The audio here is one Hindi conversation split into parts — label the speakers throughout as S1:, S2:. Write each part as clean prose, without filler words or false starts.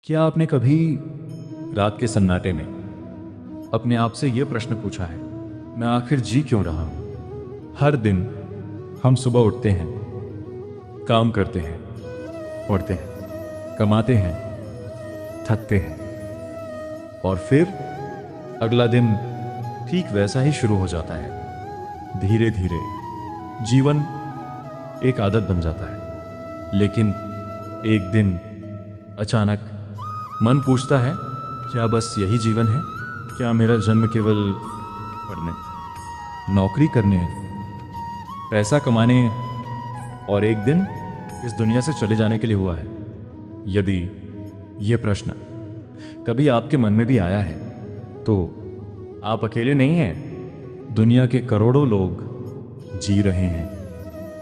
S1: क्या आपने कभी रात के सन्नाटे में अपने आप से यह प्रश्न पूछा है, मैं आखिर जी क्यों रहा हूं? हर दिन हम सुबह उठते हैं, काम करते हैं, पढ़ते हैं, कमाते हैं, थकते हैं और फिर अगला दिन ठीक वैसा ही शुरू हो जाता है। धीरे धीरे जीवन एक आदत बन जाता है। लेकिन एक दिन अचानक मन पूछता है, क्या बस यही जीवन है? क्या मेरा जन्म केवल पढ़ने, नौकरी करने, पैसा कमाने और एक दिन इस दुनिया से चले जाने के लिए हुआ है? यदि यह प्रश्न कभी आपके मन में भी आया है तो आप अकेले नहीं हैं। दुनिया के करोड़ों लोग जी रहे हैं,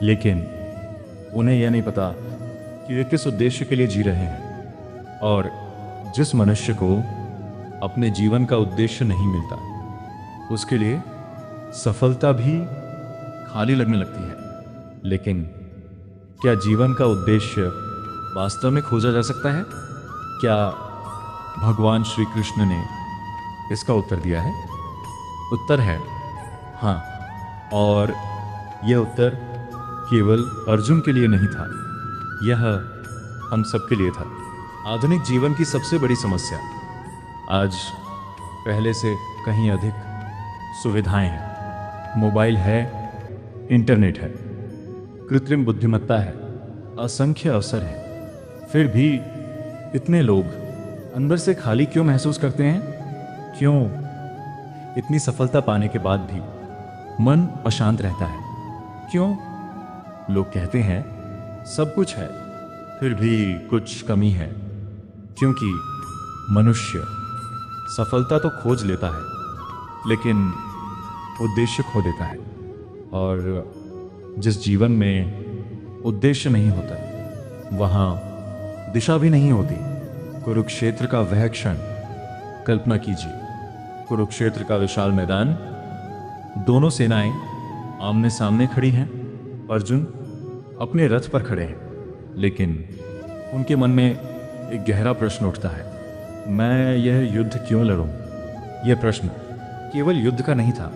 S1: लेकिन उन्हें यह नहीं पता कि वे किस उद्देश्य के लिए जी रहे हैं। और जिस मनुष्य को अपने जीवन का उद्देश्य नहीं मिलता, उसके लिए सफलता भी खाली लगने लगती है। लेकिन क्या जीवन का उद्देश्य वास्तव में खोजा जा सकता है? क्या भगवान श्री कृष्ण ने इसका उत्तर दिया है? उत्तर है हाँ, और यह उत्तर केवल अर्जुन के लिए नहीं था, यह हम सबके लिए था। आधुनिक जीवन की सबसे बड़ी समस्या आज पहले से कहीं अधिक सुविधाएं हैं। मोबाइल है, इंटरनेट है, कृत्रिम बुद्धिमत्ता है, असंख्य अवसर हैं। फिर भी इतने लोग अंदर से खाली क्यों महसूस करते हैं? क्यों इतनी सफलता पाने के बाद भी मन अशांत रहता है? क्यों लोग कहते हैं सब कुछ है फिर भी कुछ कमी है? क्योंकि मनुष्य सफलता तो खोज लेता है, लेकिन उद्देश्य खो देता है। और जिस जीवन में उद्देश्य नहीं होता, वहाँ दिशा भी नहीं होती। कुरुक्षेत्र का वह क्षण कल्पना कीजिए। कुरुक्षेत्र का विशाल मैदान, दोनों सेनाएं आमने सामने खड़ी हैं। अर्जुन अपने रथ पर खड़े हैं, लेकिन उनके मन में एक गहरा प्रश्न उठता है, मैं यह युद्ध क्यों लड़ूं? यह प्रश्न केवल युद्ध का नहीं था,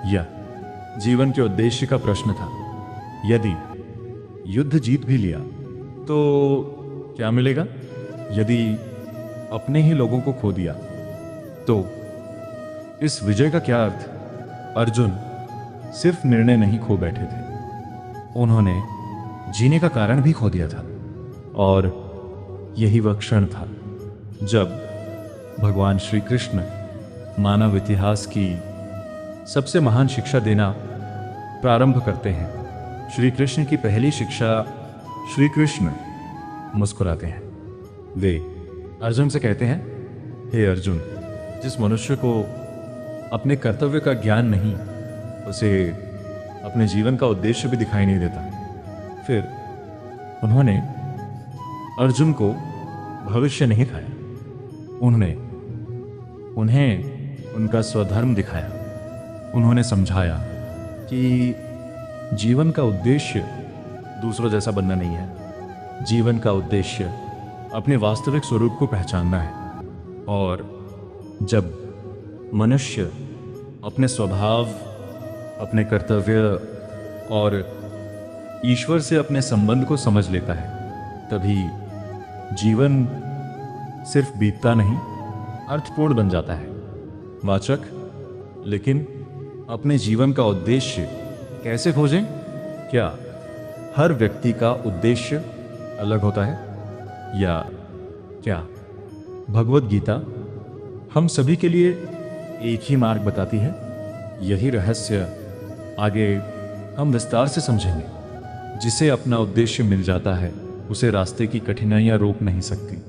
S1: यह जीवन के उद्देश्य का प्रश्न था। यदि युद्ध जीत भी लिया तो क्या मिलेगा? यदि अपने ही लोगों को खो दिया तो इस विजय का क्या अर्थ? अर्जुन सिर्फ निर्णय नहीं खो बैठे थे, उन्होंने जीने का कारण भी खो दिया था। और यही वह क्षण था जब भगवान श्री कृष्ण मानव इतिहास की सबसे महान शिक्षा देना प्रारंभ करते हैं। श्री कृष्ण की पहली शिक्षा, श्री कृष्ण मुस्कुराते हैं। वे अर्जुन से कहते हैं, हे अर्जुन, जिस मनुष्य को अपने कर्तव्य का ज्ञान नहीं, उसे अपने जीवन का उद्देश्य भी दिखाई नहीं देता। फिर उन्होंने अर्जुन को भविष्य नहीं दिखाया, उन्हें उनका स्वधर्म दिखाया। उन्होंने समझाया कि जीवन का उद्देश्य दूसरों जैसा बनना नहीं है। जीवन का उद्देश्य अपने वास्तविक स्वरूप को पहचानना है। और जब मनुष्य अपने स्वभाव, अपने कर्तव्य और ईश्वर से अपने संबंध को समझ लेता है, तभी जीवन सिर्फ बीतता नहीं, अर्थपूर्ण बन जाता है। वाचक, लेकिन अपने जीवन का उद्देश्य कैसे खोजें? क्या हर व्यक्ति का उद्देश्य अलग होता है? या क्या भगवत गीता हम सभी के लिए एक ही मार्ग बताती है? यही रहस्य आगे हम विस्तार से समझेंगे। जिसे अपना उद्देश्य मिल जाता है, उसे रास्ते की कठिनाइयां रोक नहीं सकती।